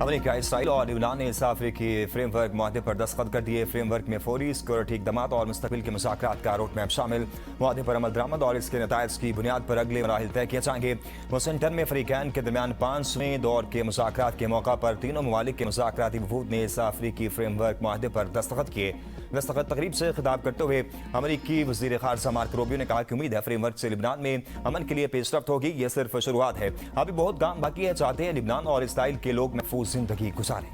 America, Israel और यूनान ने अफ्रीकी फ्रेमवर्क मुआहदे पर दस्तखत कर दिए। फ्रेमवर्क में फौरी सिक्योरिटी इक़दामात और मुस्तक़बिल के मुज़ाकरात का रोड मैप शामिल। मुआहदे पर अमल दरामद और इसके नताइज की बुनियाद पर अगले मराहिल तय किए जाएंगे। वाशिंगटन में फ़रीक़ैन के दरमियान 5वें दौर के मुज़ाकरात के मौका पर तीनों ममालिक के मुज़ाकराती वफूद ने इस अफ्रीकी फ्रेमवर्क मुआहदे पर दस्तखत किए। दस्तखत तकरीब से खिताब करते हुए अमेरिकी वज़ीर ख़ारजा मार्को रूबियो ने कहा कि उम्मीद है फ्रेमवर्क से लिबनान में अमन के लिए पेशरफ्त होगी। यह सिर्फ शुरुआत है, अभी बहुत काम बाकी है। चाहते हैं लिबनान और इसराइल के लोग महफूज जिंदगी गुजारें।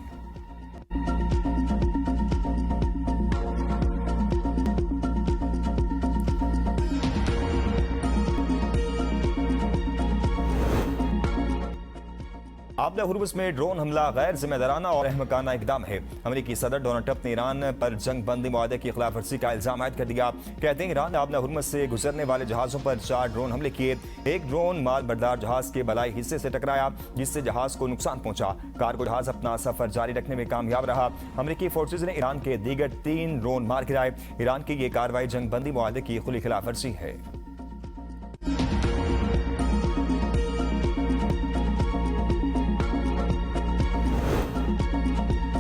आबला हुर्मुज़ में ड्रोन हमला गैर जिम्मेदाराना और अहमकाना इकदाम है। अमेरिकी सदर डोनाल्ड ट्रंप ने ईरान पर जंग बंदी मुआहदे की खिलाफ वर्जी का इल्जाम आयद कर दिया। कहते हैं ईरान ने आबला हुर्मुज़ से गुजरने वाले जहाज़ों पर 4 ड्रोन हमले किए। एक ड्रोन माल बरदार जहाज़ के बलाई हिस्से से टकराया, जिससे जहाज़ को नुकसान पहुंचा। कार्गो जहाज़ अपना सफर जारी रखने में कामयाब रहा। अमेरिकी फोर्सेज ने ईरान के दीगर 3 ड्रोन मार गिराए। ईरान की ये कार्रवाई जंग बंदी मुआहदे की खुली खिलाफ वर्जी है।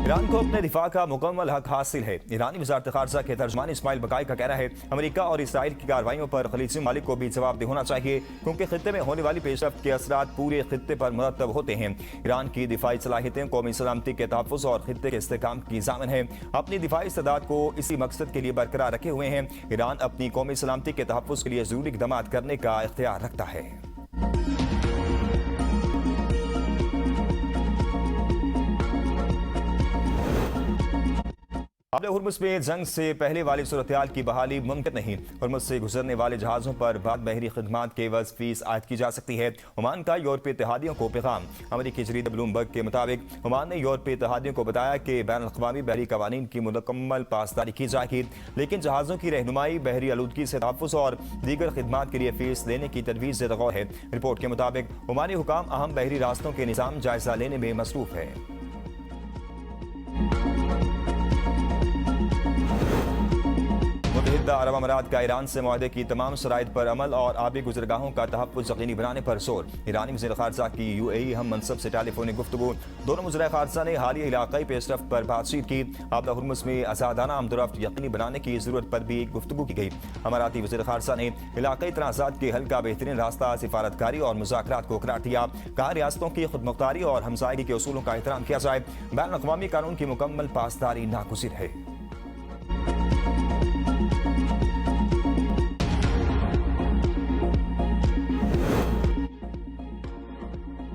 ईरान को अपने दिफा का मुकम्मल हक हासिल है। ईरानी वज़ारत ख़ारजा के तर्जुमान इस्माइल बकाई का कहना है अमेरिका और इसराइल की कार्रवाइयों पर खलीजी मालिक को भी जवाबदेह होना चाहिए, क्योंकि खित्ते में होने वाली पेशरफ्त के असरात पूरे खित्ते पर मुरतब होते हैं। ईरान की दिफाई सलाहियतें कौमी सलामती के तहफ़्फ़ुज़ और खित्ते के इस्तेहकाम की ज़ामिन है। अपनी दिफाई इस्तेदाद को इसी मकसद के लिए बरकरार रखे हुए हैं। ईरान अपनी कौमी सलामती के तहफ़्फ़ुज़ के लिए ज़रूरी इक़दाम करने का इख्तियार रखता है। आबला हुर्मुज़ में जंग से पहले वाली सूरत-ए-हाल की बहाली मुमकिन नहीं। हुर्मुज़ से गुजरने वाले जहाज़ों पर बाद बहरी खिदमात के एवज़ फीस आयद की जा सकती है। ओमान का यूरोपीय इत्तेहादियों को पैगाम। अमेरिकी जरीदा ब्लूमबर्ग के मुताबिक ओमान ने यूरोपीय इत्तेहादियों को बताया कि बैनुल-अक़वामी बहरी कवानीन की मुकम्मल पासदारी की जाएगी, लेकिन जहाज़ों की रहनुमाई, बहरी आलूदगी से तहफ़्फ़ुज़ और दीगर खिदमात के लिए फीस लेने की तजवीज़ ज़ेर-ए-गौर है। रिपोर्ट के मुताबिक ओमानी हुकाम अहम बहरी रास्तों के निज़ाम जायज़ा लेने में मसरूफ़ है। मुत्तहिदा अरब अमारात का ईरान से मुआहदे की तमाम शराइत पर अमल और आबी गुज़रगाहों का तहफ़्फ़ुज़ यकीनी बनाने पर जोर। ईरानी वज़ीर ख़ारजा की UAE हम मनसब से टेलीफोनिक गुफ्तगू। दोनों वज़ीर ख़ारजा ने हालिया इलाक़ाई पेशरफ्त पर बातचीत की। आबला हुर्मुज़ में आज़ादाना आमदोरफ्त यकीनी बनाने की ज़रूरत पर भी गुफ्तगू की गई। अमाराती वज़ीर ख़ारजा ने इलाक़ाई तनाज़ात के हल का बेहतरीन रास्ता सिफारतकारी और मुज़ाकरात को करार दिया। कहा रियासतों की खुदमुख्तारी और हमसायगी के उसूलों का एहतराम किया जाए। बैनुल-अक़वामी कानून की मुकम्मल पासदारी नागुज़िर है।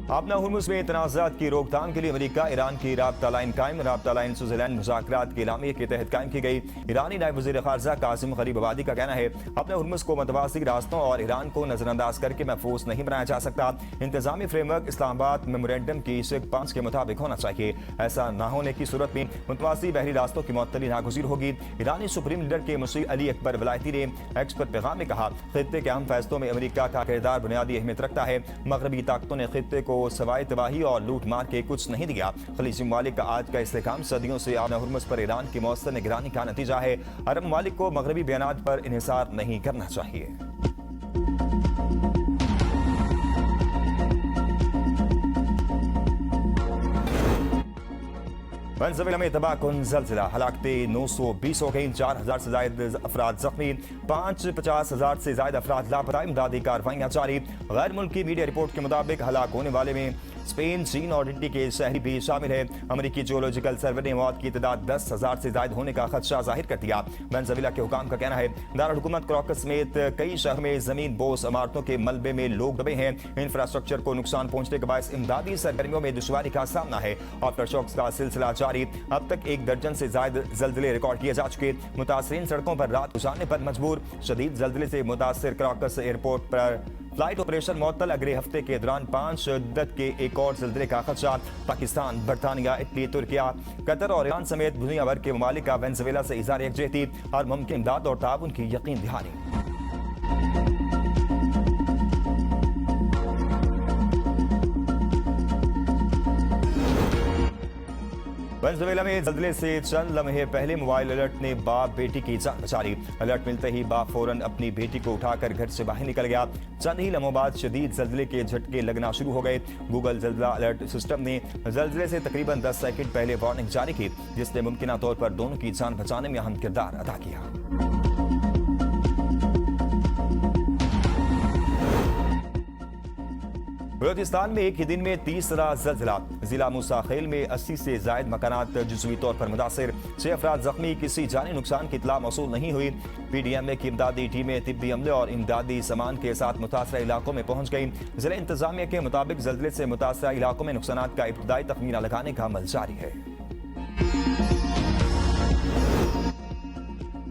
आबला हुर्मुज़ में तनाज़ात की रोकथाम के लिए अमेरिका ईरान की राब्ता लाइन कायम। राब्ता लाइन स्विट्ज़रलैंड मुज़ाकरात के एलामिये के तहत कायम की गई। ईरानी नायब वज़ीर ख़ारजा कासिम गरीब आबादी का कहना है आबला हुर्मुज़ को मतवासी रास्तों और ईरान को नज़रअंदाज करके महफूज नहीं बनाया जा सकता। इंतज़ामी फ्रेमवर्क इस्लामाबाद मेमोरेंडम की शिक 5 के मुताबिक होना चाहिए। ऐसा न होने की सूरत में मुतवासी बहरी रास्तों की मुअत्तली नागुज़ीर होगी। ईरानी सुप्रीम लीडर के मुसी अली अकबर वलायती ने एक्स पर पैगाम में कहा खित्ते के अहम फैसलों में अमेरिका का किरदार बुनियादी अहमियत रखता है। मगरबी ताकतों ने खित्ते को सवाए तबाही और लूट मार के कुछ नहीं दिया। खलीजी ममालिक का आज का इस्तेहकाम सदियों से आबला हुर्मुज़ पर ईरान की मौसर निगरानी का नतीजा है। अरब ममालिक को मगरबी बयानात पर इन्हिसार नहीं करना चाहिए। वेनेज़ुएला में तबाहकुन ज़लज़ला, हलाकतें 920 हो गई, 4000 से ज़ायद अफराद जख्मी, 50,000 से ज़ायद अफराद लापता। इमदादी कार्रवाइयाँ जारी। गैर मुल्की मीडिया रिपोर्ट के मुताबिक हलाक होने वाले में स्पेन, चीन और इटली के शहरी भी शामिल है। अमेरिकी जियोलॉजिकल सर्वे ने मौत की तादाद 10,000 से ज़ायद होने का खदशा जाहिर कर दिया। वेनेज़ुएला के हुकाम का कहना है दारुल हुकूमत कराकस समेत कई शहरों में जमीन बोस इमारतों के मलबे में लोग दबे हैं। इंफ्रास्ट्रक्चर को नुकसान पहुंचने के बायस इमदादी सरगर्मियों में दुश्वारी का सामना है। आफ्टर शॉक्स का सिलसिला जारी। अब तक 1 दर्जन से ज़ायद ज़लज़ले रिकॉर्ड किए जा चुके। मुतासरीन सड़कों पर रात गुजारने पर मजबूर। शदीद ज़लज़ले से मुतासर कराकस एयरपोर्ट पर फ्लाइट ऑपरेशन मुअत्तल। अगले हफ्ते के दौरान 5 शिद्दत के एक और ज़लज़ले का खदशा। पाकिस्तान, बरतानिया, इटली, तुर्किया, कतर और ईरान समेत दुनिया भर के ममालिक का वेनेज़ुएला से इज़हार यकजहती और मुमकिन इमदाद और ताउन की यकीन दहानी। वेनेजुएला में जल्जले से चंद लम्हे पहले मोबाइल अलर्ट ने बाप बेटी की जान बचा ली। अलर्ट मिलते ही बाप फौरन अपनी बेटी को उठाकर घर से बाहर निकल गया। चंद ही लम्हों बाद शदीद जल्जले के झटके लगना शुरू हो गए। गूगल जल्जला अलर्ट सिस्टम ने जल्जले से तकरीबन 10 सेकंड पहले वार्निंग जारी की, जिसने मुमकिन तौर पर दोनों की जान बचाने में अहम किरदार अदा किया। बलूचिस्तान में एक ही दिन में तीसरा जल्जला। जिला मूसा खेल में 80 से जायद मकानात जुज़वी तौर पर मुतासिर, 6 अफराद जख्मी। किसी जानी नुकसान की इत्तला मौसूल नहीं हुई। PDMA की इमदादी टीमें तिब्बी अमले और इमदादी सामान के साथ मुतासरा इलाकों में पहुंच गई। जिला इंतजामिया के मुताबिक जल्जले से मुतासरा इलाकों में नुकसानात का इब्तदाई तखमीना लगाने का अमल जारी है।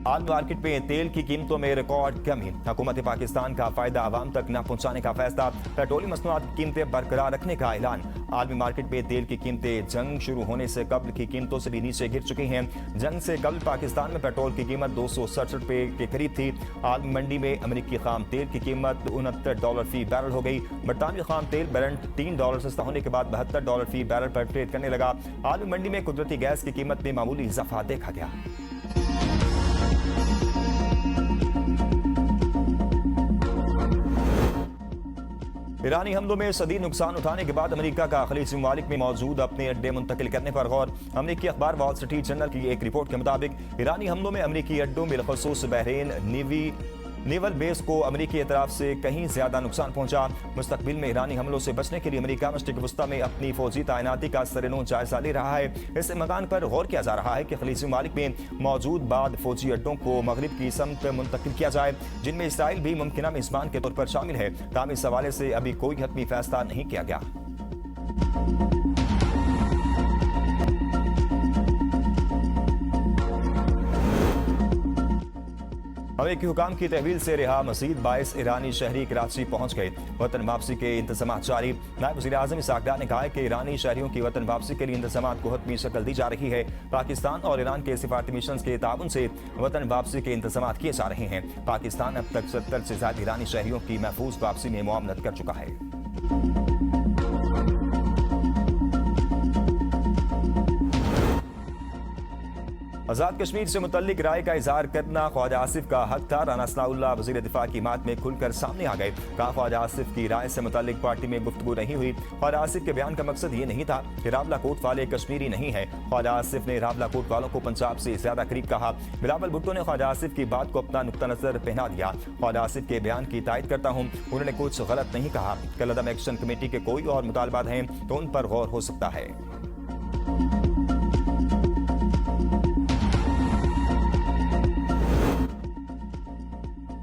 आलमी मार्केट में तेल की कीमतों में रिकॉर्ड कमी। हुकूमत पाकिस्तान का फायदा आवाम तक न पहुंचाने का फैसला। पेट्रोलियम मसनूआत की कीमतें बरकरार रखने का ऐलान। आलमी मार्केट में तेल की कीमतें जंग शुरू होने से कबल की कीमतों से भी नीचे गिर चुकी हैं। जंग से कबल पाकिस्तान में पेट्रोल की कीमत 267 रुपये के करीब थी। आलमी मंडी में अमरीकी खाम तेल की कीमत $69 फी बैरल हो गई। बरतानवी खाम तेल ब्रेंट $3 सस्ता होने के बाद $72 फी बैरल पर ट्रेड करने लगा। आलमी मंडी में कुदरती गैस की कीमत में मामूली इजाफा देखा गया। ईरानी हमलों में शदीद नुकसान उठाने के बाद अमेरिका का खलीजी ममालिक में मौजूद अपने अड्डे मुंतकिल करने पर गौर। अमेरिकी अखबार वॉल स्ट्रीट जर्नल की एक रिपोर्ट के मुताबिक ईरानी हमलों में अमेरिकी अड्डों बिलखसूस बहरीन नेवल बेस को अमेरिकी तरफ से कहीं ज्यादा नुकसान पहुंचा। मुस्तकबिल में ईरानी हमलों से बचने के लिए अमेरिका मशरिक वस्ता में अपनी फौजी तैनाती का सरेनो जायजा ले रहा है। इस मकान पर गौर किया जा रहा है कि खलीजी ममालिक में मौजूद बाद फौजी अड्डों को मगरिब की समत मुंतकिल किया जाए, जिनमें इसराइल भी मुमकिन मेजबान के तौर पर शामिल है। ताहम इस हवाले से अभी कोई हतमी फैसला नहीं किया गया। अमेरिकी हुकाम की तहवील से रिहा मजीद 22 ईरानी शहरी कराची पहुंच गए। वतन वापसी के इंतजाम जारी। नायब वज़ीर आज़म इसहाक डार ने कहा है कि ईरानी शहरियों की वतन वापसी के लिए इंतजाम को हतमी शक्ल दी जा रही है। पाकिस्तान और ईरान के सिफारती मिशन के ताउन से वतन वापसी के इंतजाम किए जा रहे हैं। पाकिस्तान अब तक 70 से ज्यादा ईरानी शहरियों की महफूज वापसी में मुआवनत कर चुका है। आजाद कश्मीर से मुतल्लिक राय का इजहार करना ख्वाजा आसिफ का हक था। राना सनाउल्लाह वज़ीर दिफा की बात में खुलकर सामने आ गए। कहा ख्वाजा आसिफ की राय से मुतल्लिक पार्टी में गुफ्तगू नहीं हुई। ख्वाजा आसिफ के बयान का मकसद ये नहीं था कि रावलाकोट वाले कश्मीरी नहीं है। ख्वाजा आसिफ ने रावलाकोट वालों को पंजाब से ज्यादा करीब कहा। बिलावल भुट्टो ने ख्वाजा आसिफ की बात को अपना नुक्ता नजर पहना दिया। ख्वाजा आसिफ के बयान की तायद करता हूँ, उन्होंने कुछ गलत नहीं कहा। कलअदम एक्शन कमेटी के कोई और मुतालबात हैं तो उन पर गौर हो सकता है।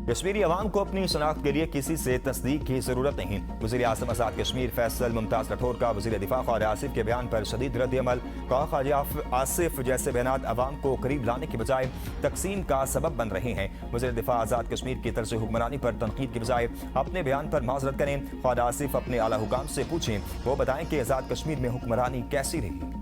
कश्मीरी अवाम को अपनी शनाख्त के लिए किसी से तस्दीक की जरूरत नहीं। वज़ीर आज़म आज़ाद कश्मीर फैसल मुमताज राठौर का वज़ीर दिफा ख्वाजा आसिफ के बयान पर शदीद रद्द-ए-अमल। कहा ख्वाजा आसिफ जैसे बयान अवाम को करीब लाने के बजाय तकसीम का सबब बन रहे हैं। वज़ीर दिफा आज़ाद कश्मीर की तर्ज हुक्मरानी पर तनकीद के बजाय अपने बयान पर माजरत करें। ख्वाजा आसिफ अपने आला हुकाम से पूछें, वो बताएं कि आज़ाद कश्मीर में हुक्मरानी कैसी रही।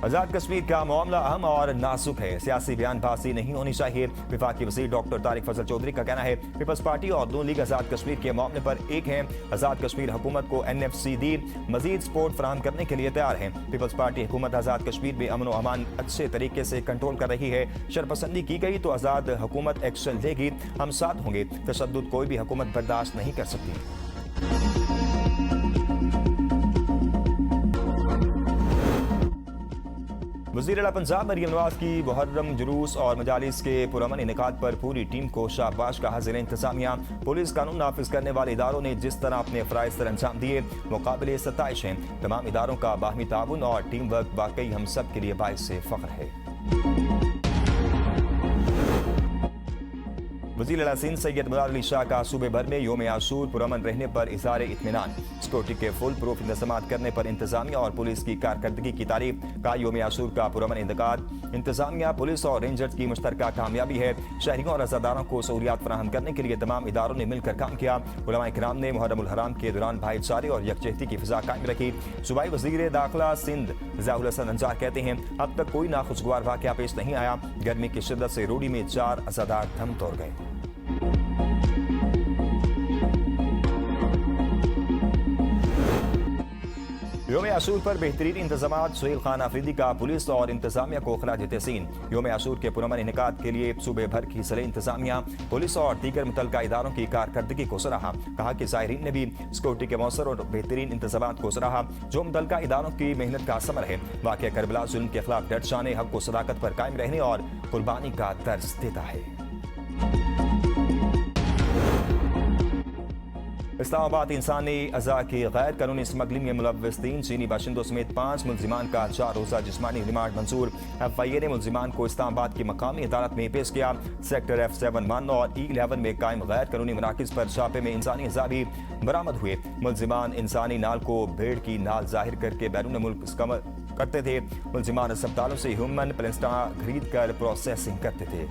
आजाद कश्मीर का मामला अहम और नाजुक है, सियासी बयानबाजी नहीं होनी चाहिए। विफाकी वज़ीर डॉक्टर तारिक फजल चौधरी का कहना है पीपल्स पार्टी और नून लीग आजाद कश्मीर के मामले पर एक है। आजाद कश्मीर हुकूमत को NFCD मजीद सपोर्ट फराहम करने के लिए तैयार है। पीपल्स पार्टी हुकूमत आजाद कश्मीर में अमन व अमान अच्छे तरीके से कंट्रोल कर रही है। शरपसंदी की गई तो आजाद हुकूमत एक्शन लेगी, हम साथ होंगे। तशद्दुद कोई भी हुकूमत बर्दाश्त नहीं कर सकती। वज़ीर आला पंजाब मरियम नवाज की मुहर्रम जुलूस और मजालिस के पुरअमन इनेकाद पर पूरी टीम को शाबाश कहा। ज़िला इंतजामिया पुलिस कानून नाफिज करने वाले इदारों ने जिस तरह अपने फ़राइज़ सर अंजाम दिए वो काबिल सताइश हैं। तमाम इदारों का बाहमी ताउन और टीम वर्क वाकई हम सब के लिए बाइस से फ़ख्र है। वज़ीर आला सिंध सैयद मुराद अली शाह का सूबे भर में यौम आशूर पुरअमन रहने पर इज़हार इत्मीनान। सिक्योरिटी के फुल प्रूफ इंतजाम करने पर इंतजामिया और पुलिस की कारकर्दगी की तारीफ। का यौम आशूर का पुरअमन इंतकाद इंतजामिया पुलिस और रेंजर्स की मुश्तरका कामयाबी है। शहरियों और अज़ादारों को सहूलियात फराहम करने के लिए तमाम इदारों ने मिलकर काम किया। उलमा इकराम ने मुहर्रमुल हराम के दौरान भाईचारे और यकजहती की फिजा कायम रखी। सूबाई वज़ीर दाखिला सिंध ज़ियाउल हसन अंजार कहते हैं अब तक कोई नाखुशगवार वाक़या पेश नहीं आया। गर्मी की शिद्दत से रोडी में 4 अज़ादार दम तोड़ गए। आशूर पर बेहतरीन इंतजाम, सुहेल खान आफरीदी का पुलिस और इंतजामिया को खराज तहसीन। योम आशूर के पुरअमन इनेकाद के लिए सूबे भर की सले इंतजामिया, पुलिस और दीगर मुतल्लिका इदारों की कारकर्दगी को सराहा। कहा कि ज़ायरीन ने भी सिक्योरिटी के मौसर और बेहतरीन इंतजाम को सराहा जो मुतल्लिका इदारों की मेहनत का समर है। वाक़या करबला जुल्म के खिलाफ डट जाने, हक व सदाकत पर कायम रहने और कुर्बानी का दर्ज देता है। इस्लामाबाद इंसानी अज़ा की गैर कानूनी स्मगलिंग में मुलव्वस 3 चीनी बाशिंदों समेत 5 मुलजिमान का 4 रोज़ा जिस्मानी रिमांड मंजूर। FIA ने मुलजिमान को इस्लामाबाद की मकामी अदालत में पेश किया। सेक्टर F71 और E11 में कायम गैर कानूनी मराकज़ पर छापे में इंसानी अज़ा भी बरामद हुए। मुलजिमान इंसानी नाल को भेड़ की नाल जाहिर करके बैरून मुल्क इस्तेमाल करते थे। मुलजिमान अस्पतालों से ह्यूमन प्लास्टा खरीद कर प्रोसेसिंग करते थे।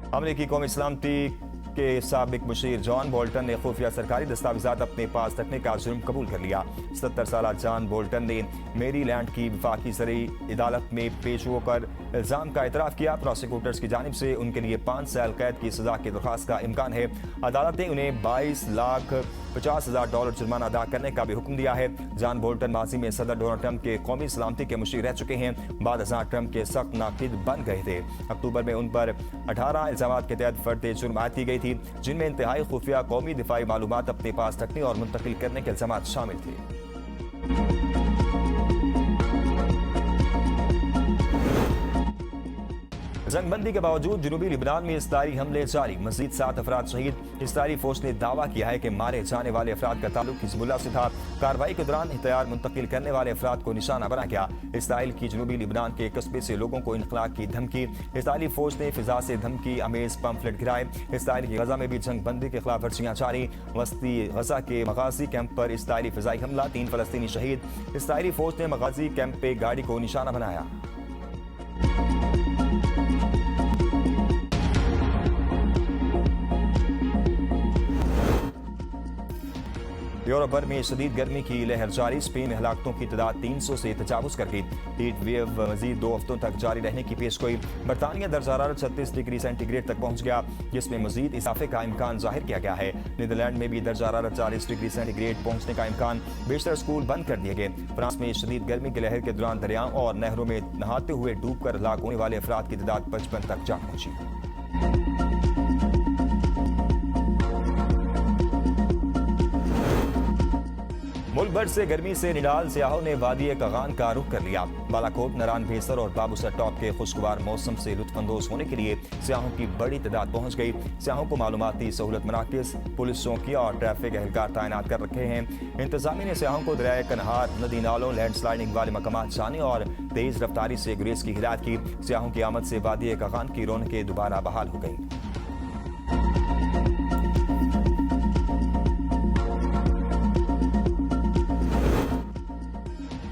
अमरीकी कौमी सलामती के साबिक मुशीर जॉन बोल्टन ने खुफिया सरकारी दस्तावेजात अपने पास रखने का जुर्म कबूल कर लिया। 70 साल जॉन बोल्टन ने मेरीलैंड की वफाकी ज़रई अदालत में पेश होकर इल्ज़ाम का एतराफ़ किया। प्रोसिक्यूटर्स की जानिब से उनके लिए 5 साल कैद की सज़ा की दरख्वास्त का इम्कान है। अदालत ने उन्हें $22,50,000 जुर्माना अदा करने का भी हुक्म दिया है। जॉन बोल्टन माजी में सदर डोनाल्ड ट्रंप के कौमी सलामती के मुशीर रह चुके हैं। बाद ट्रंप के सख्त नाक़िद बन गए थे। अक्टूबर में उन पर 18 इल्ज़ाम के तहत फर्द जुर्म आयद की गई थी जिनमें इंतहाई खुफिया कौमी दिफाई मालूमात अपने पास रखने और मुंतकिल करने के इल्ज़ाम शामिल थे। जंगबंदी के बावजूद जनूबी लिबनान में इसराइली हमले जारी, मजीद 7 अफराद शहीद। इसराइली फौज ने दावा किया है कि मारे जाने वाले अफराद का ताल्लुक हिजबुल्लाह से था। कार्रवाई के दौरान हथियार मुंतकिल करने वाले अफराद को निशाना बना गया। इसराइल की जनूबी लिबनान के कस्बे से लोगों को इनखला की धमकी। इसराइली फौज ने फिजा से धमकी अमेज पंफलेट गिराए। इसराइल की गजा में भी जंगबंदी के खिलाफ वर्जियां जारी। वस्ती गजा के मगाजी कैंप पर इसराइली फिजाई हमला, 3 फलस्तीनी शहीद। इसराइली फौज ने मगाजी कैंप पे गाड़ी को निशाना बनाया। यूरोप भर में शदीद गर्मी की लहर जारी। स्पेन में हलाकतों की तादाद 300 से तजावुज कर गई। हीट वेव मजीद 2 हफ्तों तक जारी रहने की पेशगोई। बरतानिया दर्जा हरारत 36 डिग्री सेंटीग्रेड तक पहुंच गया, जिसमें मजीद इजाफे का इम्कान जाहिर किया गया है। नीदरलैंड में भी दर्जा हरारत 40 डिग्री सेंटीग्रेड पहुंचने का इम्कान। बेशतर स्कूल बंद कर दिए गए। फ्रांस में शदीद गर्मी की लहर के दौरान दरियाओं और नहरों में नहाते हुए डूब कर हलाक होने वाले अफराद की तादाद 55 तक जा पहुंची। मुल्क भर से गर्मी से निडाल सियाहों ने वादी कगान का रुख कर लिया। बालाकोट, नरान, भेसर और बाबूसर टॉप के खुशगवार मौसम से लुत्फानंदोज होने के लिए सियाहों की बड़ी तादाद पहुंच गई। सियाहों को मालूमाती सहूलत मराकज़, पुलिस चौकियां और ट्रैफिक एहलकार तैनात कर रखे हैं। इंतजामिया ने सियाहों को दरियाए कनहार, नदी नालों, लैंडस्लाइडिंग वाले मकामात जाने और तेज रफ्तारी से गुरेज की हिदायत की। सियाहों की आमद से वादी कगान की रौनकें दोबारा बहाल हो गई।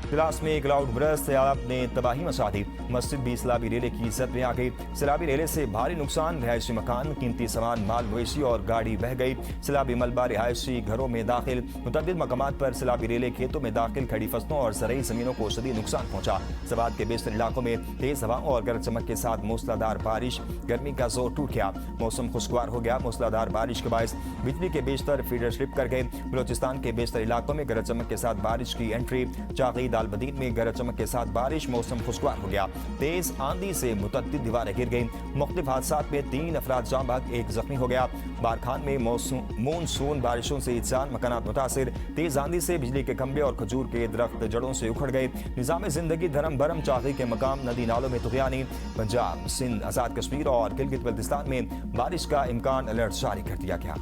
क्लास में क्लाउड बरस सैलाब ने तबाही मचा दी। मस्जिद भी सैलाबी रेले की जद में आ गई। सैलाबी रेले से भारी नुकसान, रिहायशी मकान, कीमती सामान, माल मवेशी और गाड़ी बह गई। सैलाबी मलबा रिहायशी घरों में दाखिल। मुतअद्दिद मकामात पर सैलाबी रेले खेतों में दाखिल, खड़ी फसलों और ज़रई ज़मीनों को शदीद नुकसान पहुंचा। सवात के बेशतर इलाकों में तेज हवा और गरज चमक के साथ मूसलाधार बारिश। गर्मी का जोर टूट गया, मौसम खुशगवार हो गया। मूसलाधार बारिश के बायस बिजली के बेशतर फीडर स्लिप कर गए। बलोचिस्तान के बेशतर इलाकों में गरज चमक के साथ बारिश की एंट्री। चागी दालबदीन में गरज चमक के साथ बारिश, मौसम खुशगवार हो गया। तेज आंधी से मुतअद्दिद दीवारें गिर गईं। मुख्तलिफ हादसात में 3 अफराद जाँ बहक, 1 जख्मी हो गया। बारखान में मानसून बारिशों से 4 मकानात मुतासिर। तेज आंधी से बिजली के खंभे और खजूर के दरख्त जड़ों से उखड़ गए। निज़ाम जिंदगी धर्म भरम, चागी के मकाम, नदी नालों में तुग़यानी। पंजाब, सिंध, आज़ाद कश्मीर और गिलगित बल्तिस्तान में बारिश का इम्कान, अलर्ट जारी कर दिया गया।